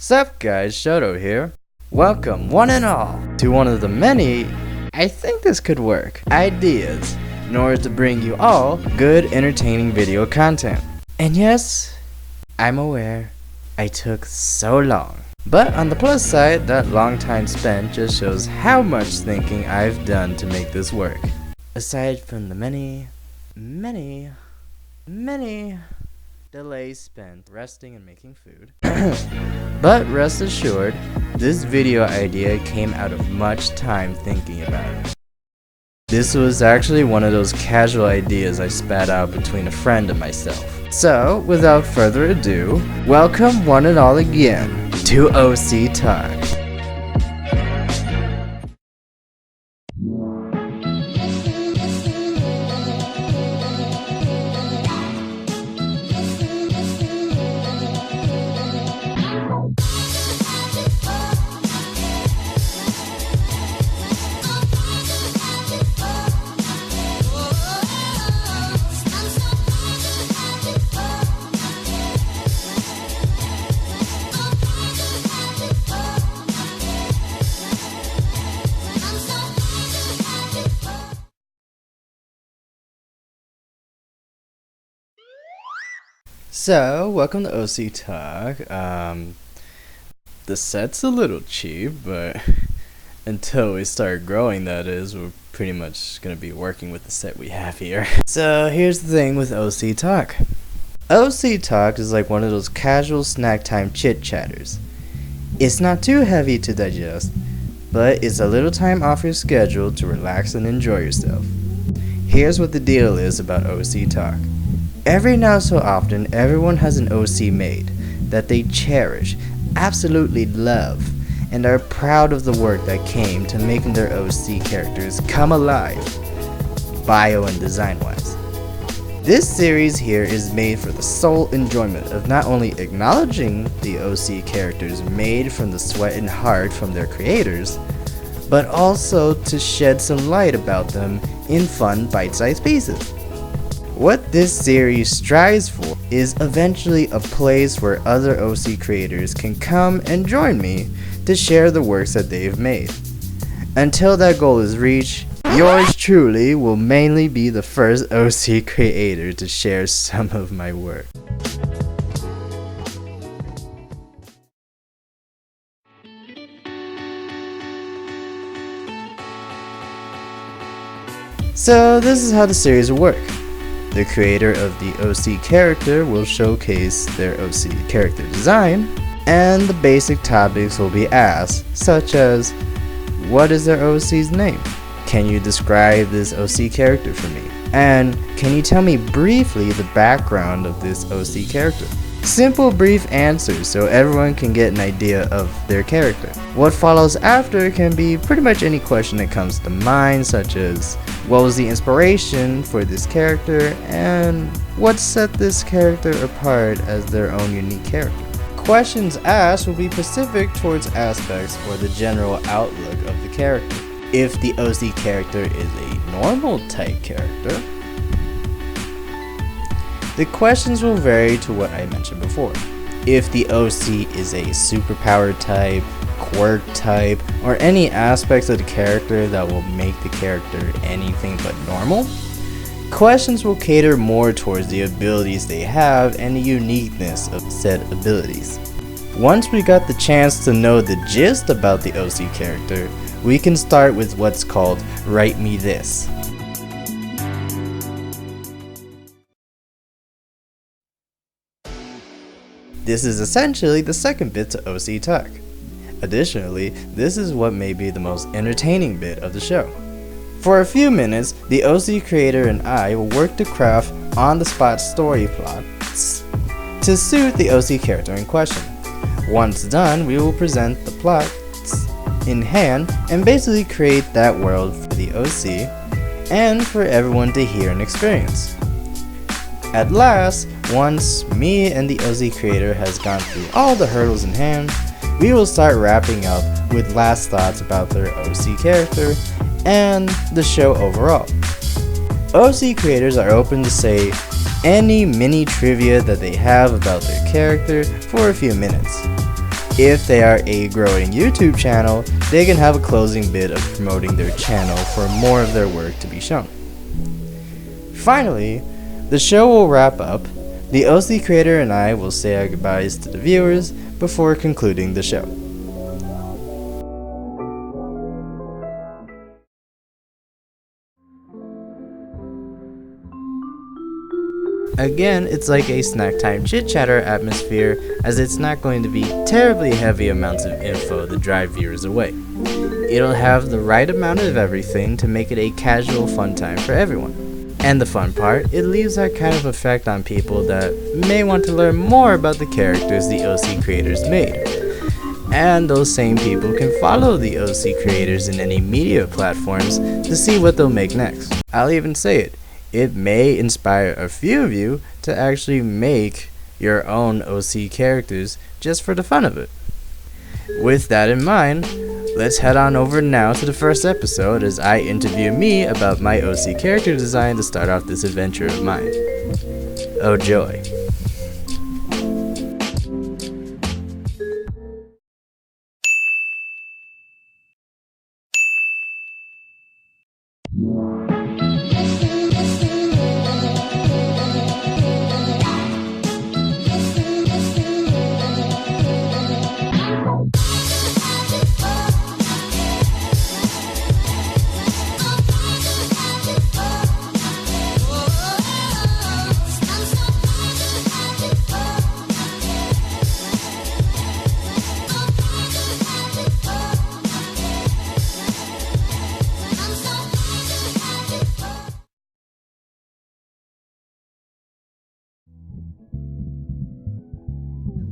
Sup guys, Shoto here. Welcome one and all to one of the many, I think this could work, ideas in order to bring you all good entertaining video content. And yes, I'm aware I took so long. But on the plus side, that long time spent just shows how much thinking I've done to make this work. Aside from the many delays spent resting and making food. But rest assured, this video idea came out of much time thinking about it. This was actually one of those casual ideas I spat out between a friend and myself. So, without further ado, welcome one and all again to OC Talk. So, welcome to OC Talk. The set's a little cheap, but until we start growing, that is, we're pretty much going to be working with the set we have here. So, here's the thing with OC Talk. OC Talk is like one of those casual snack time chit-chatters. It's not too heavy to digest, but it's a little time off your schedule to relax and enjoy yourself. Here's what the deal is about OC Talk. Every now so often, everyone has an OC made that they cherish, absolutely love, and are proud of the work that came to making their OC characters come alive, bio and design-wise. This series here is made for the sole enjoyment of not only acknowledging the OC characters made from the sweat and heart from their creators, but also to shed some light about them in fun, bite-sized pieces. What this series strives for is eventually a place where other OC creators can come and join me to share the works that they've made. Until that goal is reached, yours truly will mainly be the first OC creator to share some of my work. So this is how the series will work. The creator of the OC character will showcase their OC character design, and the basic topics will be asked, such as, what is their OC's name? Can you describe this OC character for me? And can you tell me briefly the background of this OC character? Simple, brief answers so everyone can get an idea of their character. What follows after can be pretty much any question that comes to mind, such as, what was the inspiration for this character, and what set this character apart as their own unique character? Questions asked will be specific towards aspects or the general outlook of the character. If the OC character is a normal type character, the questions will vary to what I mentioned before. If the OC is a superpower type, quirk type, or any aspects of the character that will make the character anything but normal, questions will cater more towards the abilities they have and the uniqueness of said abilities. Once we got the chance to know the gist about the OC character, we can start with what's called Write Me This. This is essentially the second bit to OC Talk. Additionally, this is what may be the most entertaining bit of the show. For a few minutes, the OC creator and I will work to craft on-the-spot story plots to suit the OC character in question. Once done, we will present the plots in hand and basically create that world for the OC and for everyone to hear and experience. At last, once me and the OC creator has gone through all the hurdles in hand, we will start wrapping up with last thoughts about their OC character and the show overall. OC creators are open to say any mini trivia that they have about their character for a few minutes. If they are a growing YouTube channel, they can have a closing bit of promoting their channel for more of their work to be shown. Finally, the show will wrap up. The OC creator and I will say our goodbyes to the viewers before concluding the show. Again, it's like a snack time chit-chatter atmosphere, as it's not going to be terribly heavy amounts of info that drive viewers away. It'll have the right amount of everything to make it a casual fun time for everyone. And the fun part, it leaves that kind of effect on people that may want to learn more about the characters the OC creators made. And those same people can follow the OC creators in any media platforms to see what they'll make next. I'll even say it. It may inspire a few of you to actually make your own OC characters just for the fun of it. With that in mind, let's head on over now to the first episode as I interview me about my OC character design to start off this adventure of mine. Oh joy.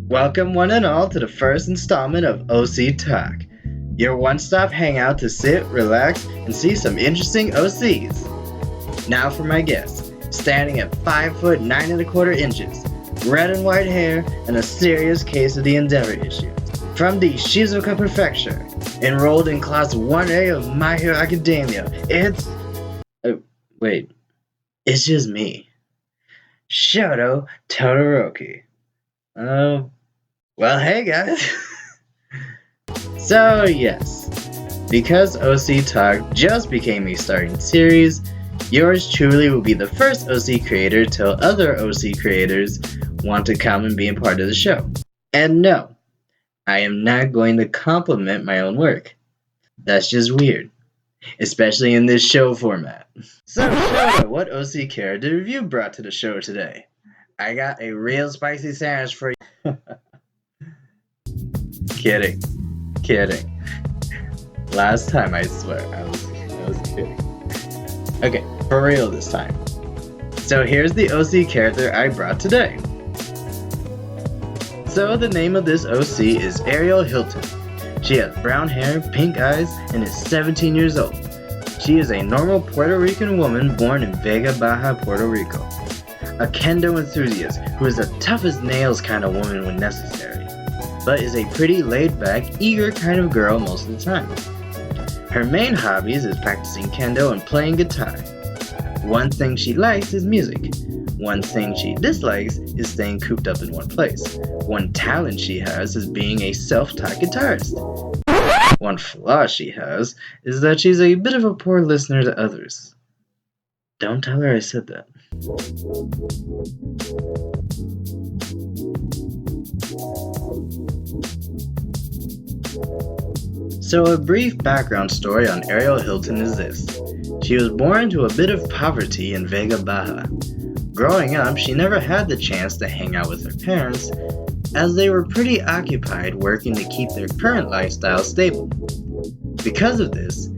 Welcome one and all to the first installment of OC Talk, your one-stop hangout to sit, relax, and see some interesting OCs. Now for my guest, standing at 5 foot 9 1/4 inches, red and white hair, and a serious case of the Endeavor issue. From the Shizuoka Prefecture, enrolled in Class 1A of My Hero Academia, it's... it's just me, Shoto Todoroki. Well, hey guys! So yes, because OC Talk just became a starting series, yours truly will be the first OC creator to tell other OC creators want to come and be a part of the show. And no, I am not going to compliment my own work. That's just weird, especially in this show format. So Shoto, what OC character have you brought to the show today? I got a real spicy sandwich for you. Kidding. Last time, I swear, I was kidding. Okay, for real this time. So here's the OC character I brought today. So the name of this OC is Ariel Hilton. She has brown hair, pink eyes, and is 17 years old. She is a normal Puerto Rican woman born in Vega Baja, Puerto Rico. A kendo enthusiast who is a tough as nails kind of woman when necessary, but is a pretty laid-back, eager kind of girl most of the time. Her main hobbies is practicing kendo and playing guitar. One thing she likes is music. One thing she dislikes is staying cooped up in one place. One talent she has is being a self-taught guitarist. One flaw she has is that she's a bit of a poor listener to others. Don't tell her I said that. So a brief background story on Ariel Hilton is this. She was born into a bit of poverty in Vega Baja. Growing up, she never had the chance to hang out with her parents, as they were pretty occupied working to keep their current lifestyle stable. Because of this,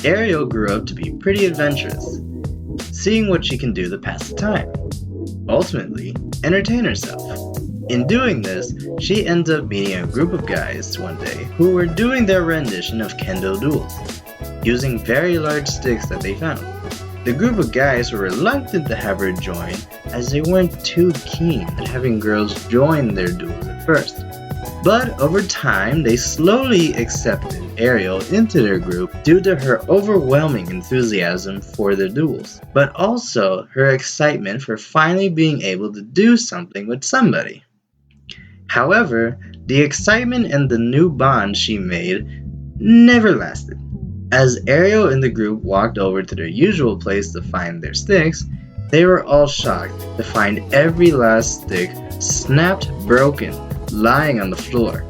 Ariel grew up to be pretty adventurous, seeing what she can do to pass the time. Ultimately, entertain herself. In doing this, she ends up meeting a group of guys one day who were doing their rendition of kendo duels, using very large sticks that they found. The group of guys were reluctant to have her join, as they weren't too keen at having girls join their duels at first. But over time, they slowly accepted Ariel into their group due to her overwhelming enthusiasm for their duels, but also her excitement for finally being able to do something with somebody. However, the excitement and the new bond she made never lasted. As Ariel and the group walked over to their usual place to find their sticks, they were all shocked to find every last stick snapped broken, lying on the floor.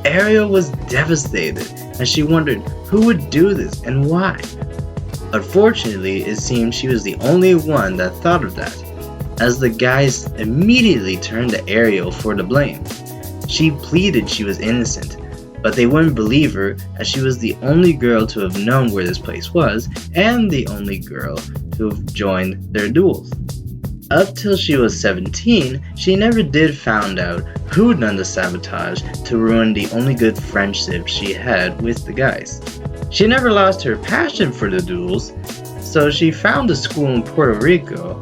Ariel was devastated, and she wondered who would do this and why. Unfortunately, it seemed she was the only one that thought of that, as the guys immediately turned to Ariel for the blame. She pleaded she was innocent, but they wouldn't believe her as she was the only girl to have known where this place was and the only girl to have joined their duels. Up till she was 17, she never did find out who done the sabotage to ruin the only good friendship she had with the guys. She never lost her passion for the duels, so she found a school in Puerto Rico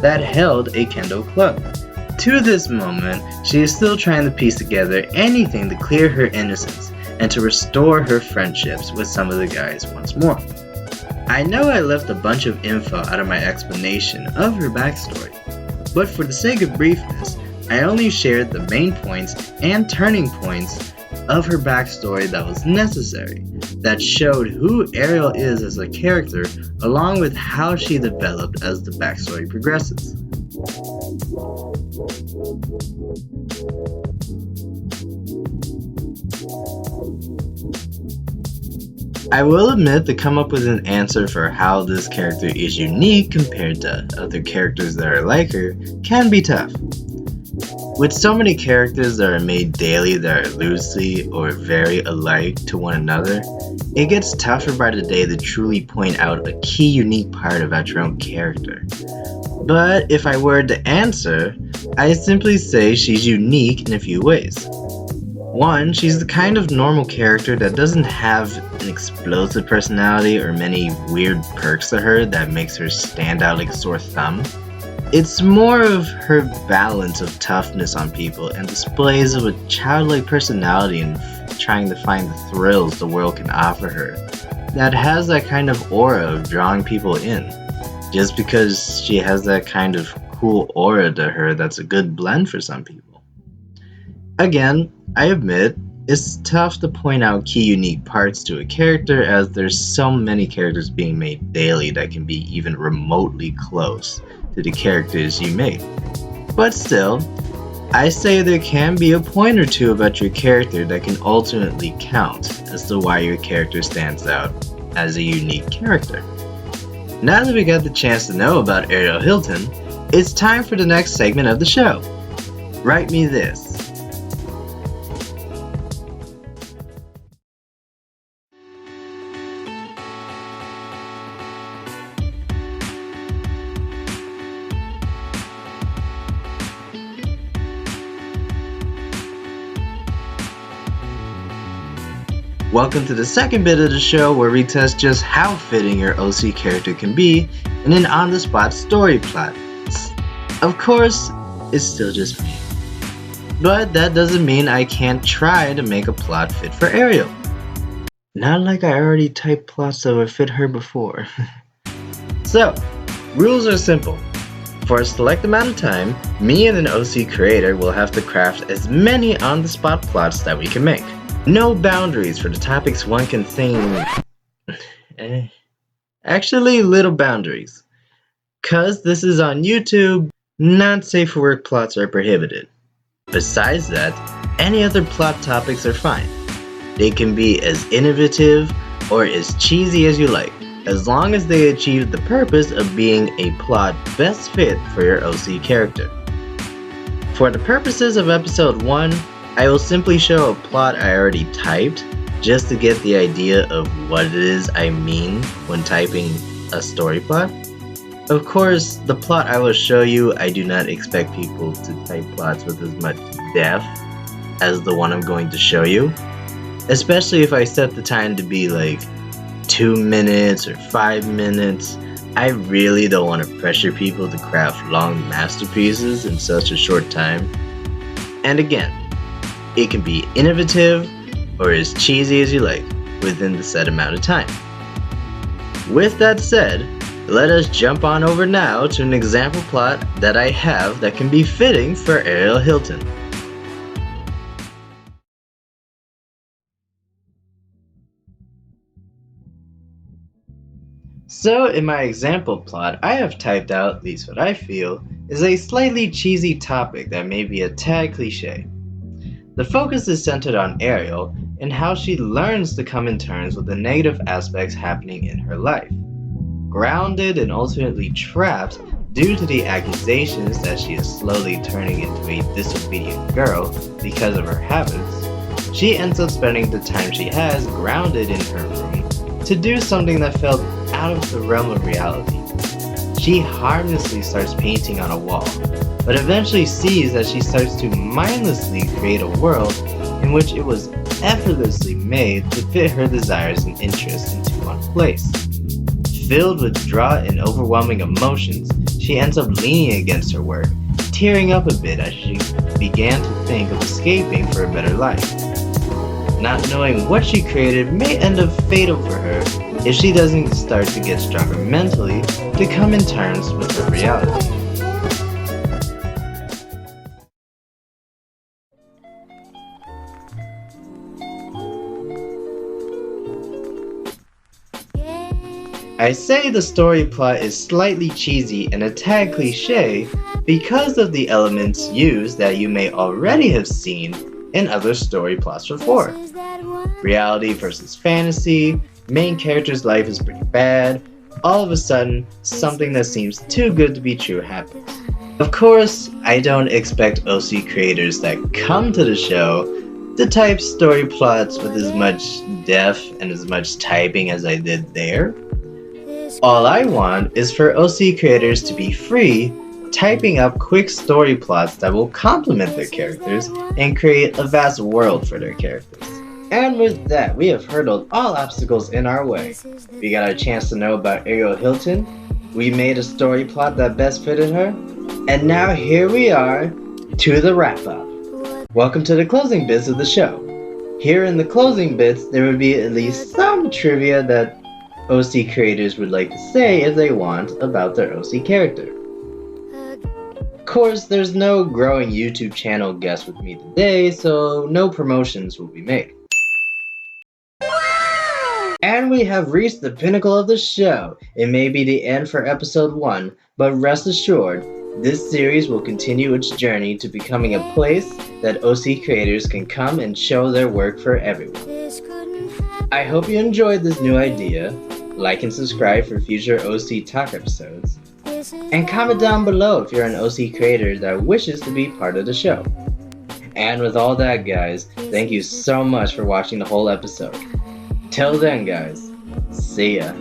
that held a kendo club. To this moment, she is still trying to piece together anything to clear her innocence and to restore her friendships with some of the guys once more. I know I left a bunch of info out of my explanation of her backstory, but for the sake of briefness, I only shared the main points and turning points of her backstory that was necessary, that showed who Ariel is as a character, along with how she developed as the backstory progresses. I will admit to come up with an answer for how this character is unique compared to other characters that are like her can be tough. With so many characters that are made daily that are loosely or very alike to one another, it gets tougher by the day to truly point out a key unique part about your own character. But if I were to answer, I'd simply say she's unique in a few ways. One, she's the kind of normal character that doesn't have an explosive personality or many weird perks to her that makes her stand out like a sore thumb. It's more of her balance of toughness on people and displays of a childlike personality in trying to find the thrills the world can offer her that has that kind of aura of drawing people in. Just because she has that kind of cool aura to her that's a good blend for some people. Again, I admit, it's tough to point out key unique parts to a character as there's so many characters being made daily that can be even remotely close to the characters you made. But still, I say there can be a point or two about your character that can ultimately count as to why your character stands out as a unique character. Now that we got the chance to know about Ariel Hilton, it's time for the next segment of the show. Write me this. Welcome to the second bit of the show where we test just how fitting your OC character can be in an on-the-spot story plot. Of course, it's still just me. But that doesn't mean I can't try to make a plot fit for Ariel. Not like I already typed plots that would fit her before. So, rules are simple. For a select amount of time, me and an OC creator will have to craft as many on-the-spot plots that we can make. No boundaries for the topics one can think. Actually, little boundaries. Cause this is on YouTube, not safe for work plots are prohibited. Besides that, any other plot topics are fine. They can be as innovative or as cheesy as you like, as long as they achieve the purpose of being a plot best fit for your OC character. For the purposes of episode 1, I will simply show a plot I already typed, just to get the idea of what it is I mean when typing a story plot. Of course, the plot I will show you, I do not expect people to type plots with as much depth as the one I'm going to show you. Especially if I set the time to be like 2 minutes or 5 minutes. I really don't want to pressure people to craft long masterpieces in such a short time. And again, it can be innovative or as cheesy as you like within the set amount of time. With that said, let us jump on over now to an example plot that I have that can be fitting for Ariel Hilton. So in my example plot, I have typed out, at least what I feel, is a slightly cheesy topic that may be a tad cliche. The focus is centered on Ariel and how she learns to come in terms with the negative aspects happening in her life. Grounded and ultimately trapped due to the accusations that she is slowly turning into a disobedient girl because of her habits, she ends up spending the time she has grounded in her room to do something that felt out of the realm of reality. She harmlessly starts painting on a wall, but eventually sees that she starts to mindlessly create a world in which it was effortlessly made to fit her desires and interests into one place. Filled with drought and overwhelming emotions, she ends up leaning against her work, tearing up a bit as she began to think of escaping for a better life. Not knowing what she created may end up fatal for her if she doesn't start to get stronger mentally to come in terms with her reality. I say the story plot is slightly cheesy and a tad cliche because of the elements used that you may already have seen in other story plots before. Reality versus fantasy, main character's life is pretty bad, all of a sudden, something that seems too good to be true happens. Of course, I don't expect OC creators that come to the show to type story plots with as much depth and as much typing as I did there. All I want is for OC creators to be free, typing up quick story plots that will complement their characters and create a vast world for their characters. And with that, we have hurdled all obstacles in our way. We got a chance to know about Ariel Hilton, we made a story plot that best fitted her, and now here we are to the wrap-up. Welcome to the closing bits of the show. Here in the closing bits, there would be at least some trivia that OC creators would like to say if they want about their OC character. Of course, there's no growing YouTube channel guest with me today, so no promotions will be made. And we have reached the pinnacle of the show. It may be the end for episode 1, but rest assured, this series will continue its journey to becoming a place that OC creators can come and show their work for everyone. I hope you enjoyed this new idea. Like and subscribe for future OC Talk episodes. And comment down below if you're an OC creator that wishes to be part of the show. And with all that, guys, thank you so much for watching the whole episode. Till then, guys, see ya.